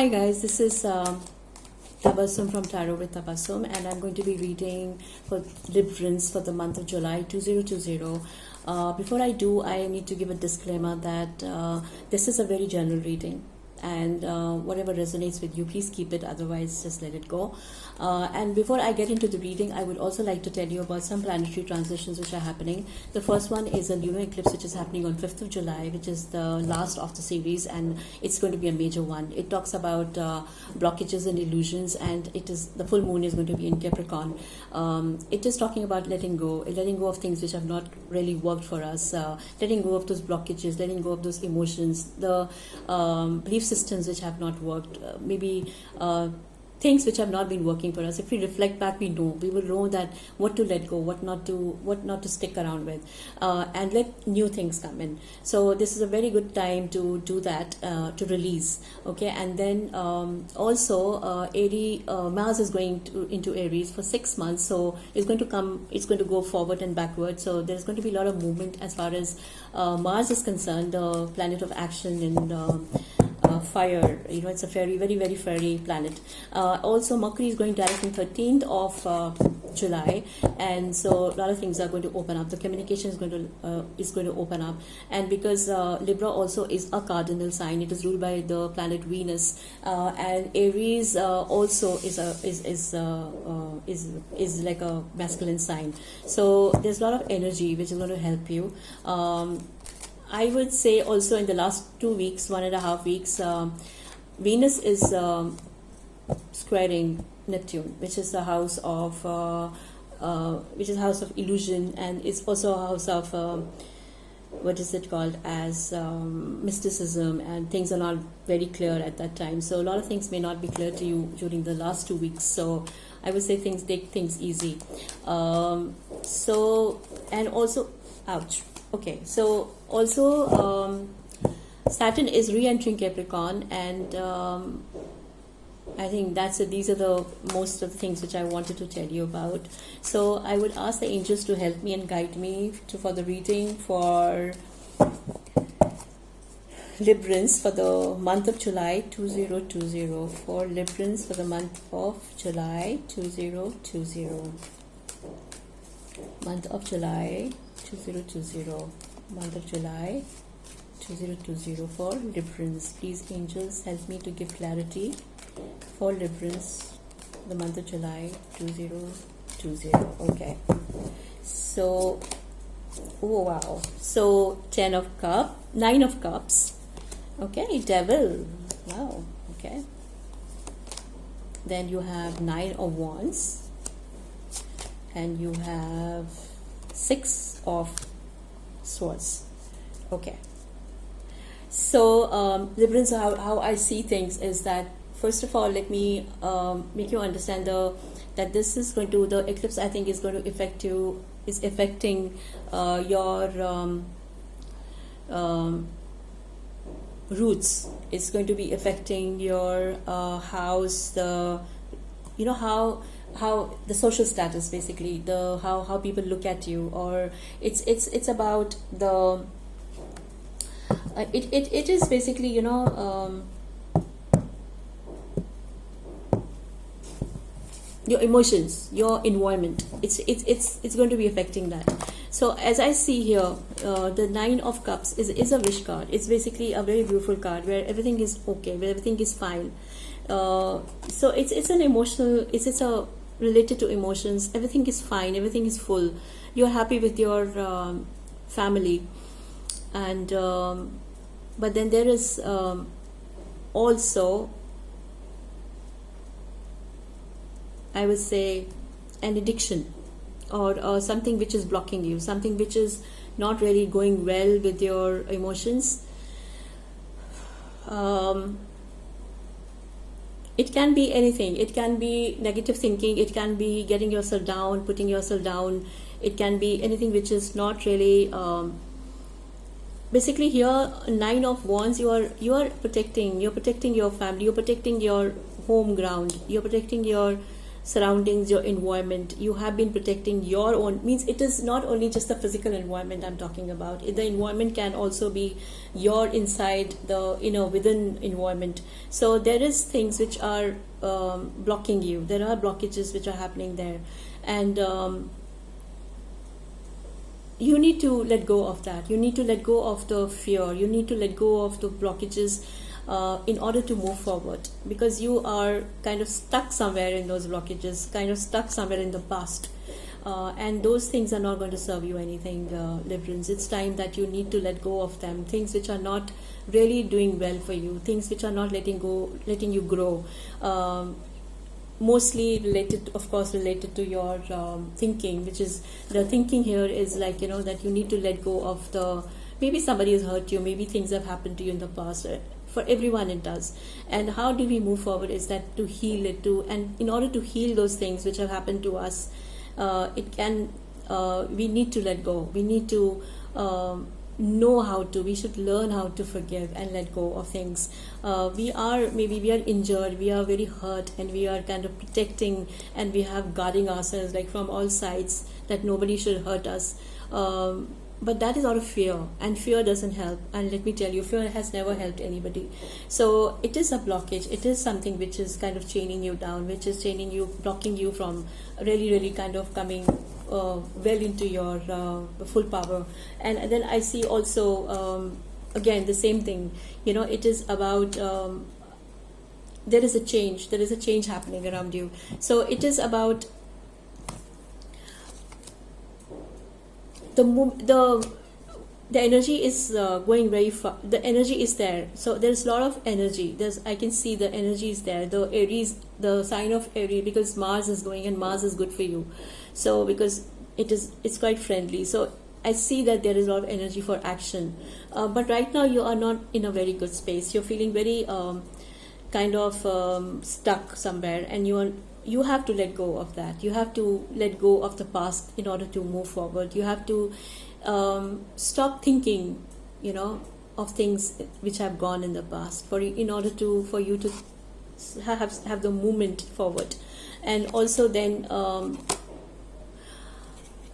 Hi guys, this is Tabassum from Tarot with Tabassum, and I'm going to be reading for Librans for the month of July 2020. Before I do, I need to give a disclaimer that this is a very general reading, and whatever resonates with you, please keep it, otherwise just let it go. And before I get into the reading, I would also like to tell you about some planetary transitions which are happening. The first one is a lunar eclipse which is happening on 5th of July, which is the last of the series, and it's going to be a major one. It talks about blockages and illusions, and the full moon is going to be in Capricorn. It is talking about letting go of things which have not really worked for us, letting go of those blockages, letting go of those emotions, the belief systems which have not worked, maybe things which have not been working for us. If we reflect back, we will know that what to let go, what not to stick around with, and let new things come in. So this is a very good time to do that, to release. Okay, and then also Mars is going into Aries for 6 months, so it's going to go forward and backward. So there's going to be a lot of movement as far as Mars is concerned, the planet of action and fire. It's a very very fiery planet. Also Mercury is going direct on 13th of July, and so a lot of things are going to open up. The communication is going to open up, and because Libra also is a cardinal sign, it is ruled by the planet Venus, and Aries also is like a masculine sign. So there's a lot of energy which is going to help you. I would say also in the last 2 weeks, 1.5 weeks, Venus is squaring Neptune, which is the house of illusion, and it's also a house of what is it called as mysticism, and things are not very clear at that time. So a lot of things may not be clear to you during the last 2 weeks. So I would say take things easy. And also, ouch. Okay, so also Saturn is re-entering Capricorn, and I think that's it. These are the most of the things which I wanted to tell you about. So I would ask the angels to help me and guide me for the reading for Librans for the month of July 2020. For Librans for the month of July 2020. Month of July 2020. Month of July 2020 for Librans. Please, angels, help me to give clarity for Librans, the month of July 2020. Okay. So, oh wow. So 9 of Cups. Okay, Devil. Wow. Okay. Then you have 9 of Wands, and you have 6 of Swords. Okay. So Librans, how I see things is that, first of all, let me make you understand that this is going to, the eclipse, I think, is going to affecting your roots. It's going to be affecting your house, how the social status, basically, how people look at you, or it's about the it is basically your emotions, your environment. It's going to be affecting that. So as I see here, the 9 of Cups is a wish card. It's basically a very beautiful card where everything is okay, where everything is fine. So it's an emotional, it's a related to emotions. Everything is fine, everything is full, you're happy with your family, and but then there is also, I would say, an addiction, or something which is blocking you, something which is not really going well with your emotions. It can be anything. It can be negative thinking, it can be getting yourself down, putting yourself down, it can be anything which is not really basically here. 9 of Wands, you are protecting your family, you're protecting your home ground, you're protecting your surroundings, your environment. You have been protecting your own, means it is not only just the physical environment I'm talking about. The environment can also be your inside the within environment. So there is things which are blocking you. There are blockages which are happening there, and you need to let go of that. You need to let go of the fear. You need to let go of the blockages in order to move forward, because you are kind of stuck somewhere in those blockages, kind of stuck somewhere in the past, and those things are not going to serve you anything, Librans. It's time that you need to let go of them, things which are not really doing well for you, things which are not letting you grow. Mostly related, of course, related to your thinking, which is the thinking here is like, that you need to let go of the, maybe somebody has hurt you, maybe things have happened to you in the past. For everyone it does. And how do we move forward is that to heal it, and in order to heal those things which have happened to us, we need to let go. We need to we should learn how to forgive and let go of things. We are injured, we are very hurt, and we are kind of protecting, and we have guarding ourselves like from all sides, that nobody should hurt us. But that is out of fear, and fear doesn't help. And let me tell you, fear has never helped anybody. So it is a blockage. It is something which is kind of chaining you down, which is chaining you, blocking you from really, really kind of coming well into your full power. And then I see also, again, the same thing. It is about there is a change happening around you. So it is about the energy is going very far. The energy is there, so there's a lot of energy. I can see the energy is there. The Aries, the sign of Aries, because Mars is going, and Mars is good for you. So because it's quite friendly. So I see that there is a lot of energy for action. But right now you are not in a very good space. You're feeling very kind of stuck somewhere, and you have to let go of that. You have to let go of the past in order to move forward. You have to stop thinking, of things which have gone in the past, for you to have the movement forward. And also then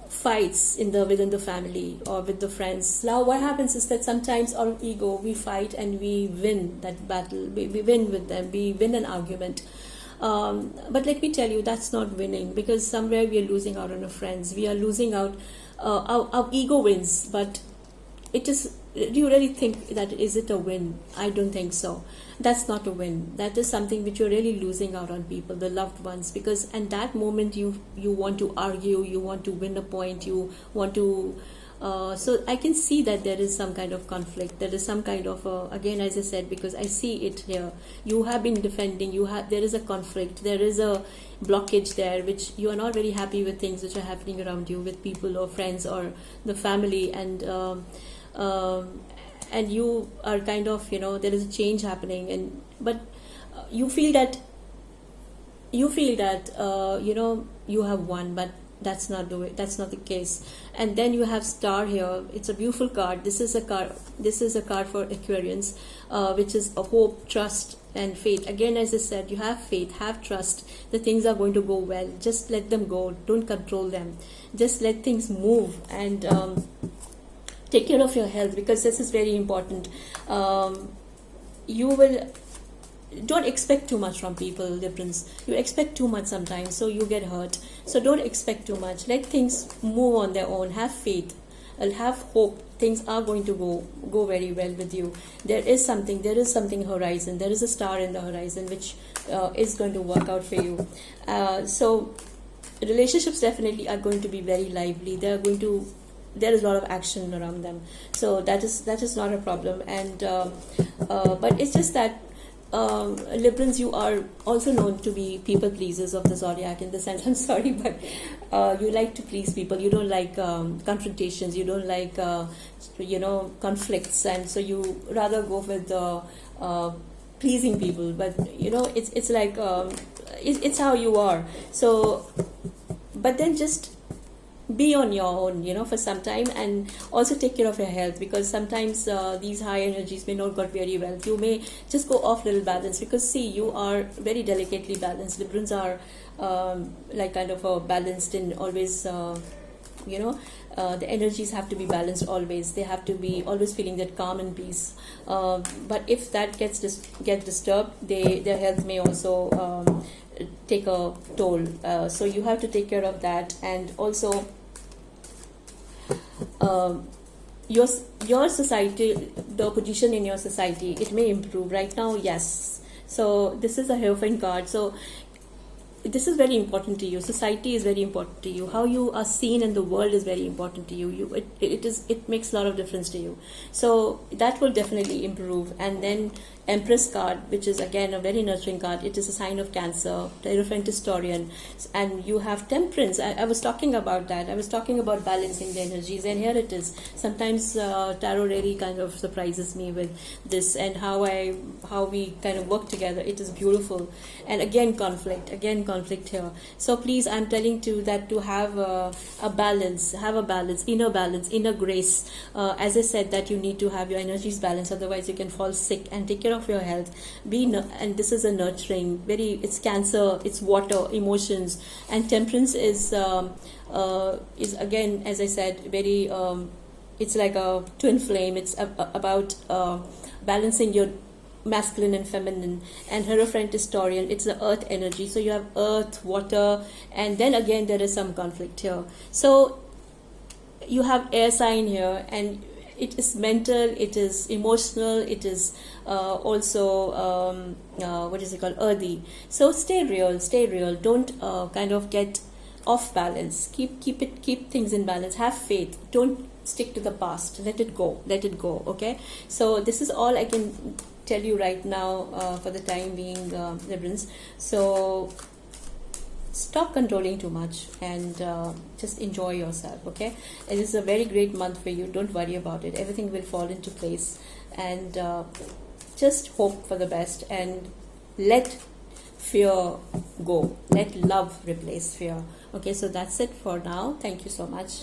fights within the family or with the friends. Now what happens is that sometimes out of ego we fight and we win that battle. We win with them. We win an argument. But let me tell you, that's not winning, because somewhere we are losing out on our friends. We are losing out. Our ego wins, but it is. Do you really think that is it a win? I don't think so. That's not a win. That is something which you're really losing out on people, the loved ones, because at that moment you want to argue, you want to win a point, you want to. So I can see that there is some kind of conflict. There is some kind of again, as I said, because I see it here. You have been defending. There is a conflict. There is a blockage there, which you are not very happy with things which are happening around you, with people or friends or the family, and you are kind of there is a change happening, but you feel that you have won, but that's not the case. And then you have Star here. It's a beautiful card. This is a card for Aquarians, which is a hope, trust, and faith. Again, as I said, you have faith, have trust. The things are going to go well. Just let them go. Don't control them. Just let things move, and take care of your health, because this is very important. Don't expect too much from people, Librans. You expect too much sometimes, so you get hurt. So don't expect too much. Let things move on their own. Have faith. Have hope. Things are going to go very well with you. There is something horizon. There is a star in the horizon which is going to work out for you. So relationships definitely are going to be very lively. There is a lot of action around them. So that is not a problem. And but it's just that Librans, you are also known to be people pleasers of the zodiac, in the sense, I'm sorry, but you like to please people. You don't like confrontations. You don't like conflicts, and so you rather go with pleasing people. But it's like it's how you are. So, but then just be on your own, for some time, and also take care of your health, because sometimes these high energies may not got very well. You may just go off little balance, because see, you are very delicately balanced. Librans are like kind of balanced and always the energies have to be balanced always. They have to be always feeling that calm and peace. But if that gets disturbed, their health may also take a toll. So you have to take care of that. And also your society, the position in your society, it may improve. Right now, yes. So this is a Hierophant card. So this is very important to you. Society is very important to you. How you are seen in the world is very important to you. It makes a lot of difference to you. So that will definitely improve. And then Empress card, which is again a very nurturing card. It is a sign of Cancer, the Hierophant historian, and you have Temperance. I was talking about that. I was talking about balancing the energies, and here it is. Sometimes tarot really kind of surprises me with this, and how we kind of work together. It is beautiful. And again conflict here. So please, I'm telling you that to have a balance, inner grace. As I said, that you need to have your energies balanced, otherwise you can fall sick. And take care of your health. And this is a nurturing, it's Cancer, it's water, emotions. And Temperance is again, as I said, very it's like a twin flame. It's about balancing your masculine and feminine. And Hierophant historian, it's the earth energy. So you have earth, water, and then again there is some conflict here. So you have air sign here, and it is mental, it is emotional, it is also what is it called, earthy. So stay real. Don't kind of get off balance. Keep things in balance. Have faith. Don't stick to the past. Let it go. Okay. So this is all I can tell you right now for the time being, Librans. So stop controlling too much and just enjoy yourself. Okay, it is a very great month for you. Don't worry about it. Everything will fall into place, and just hope for the best and let fear go. Let love replace fear. Okay, so that's it for now. Thank you so much.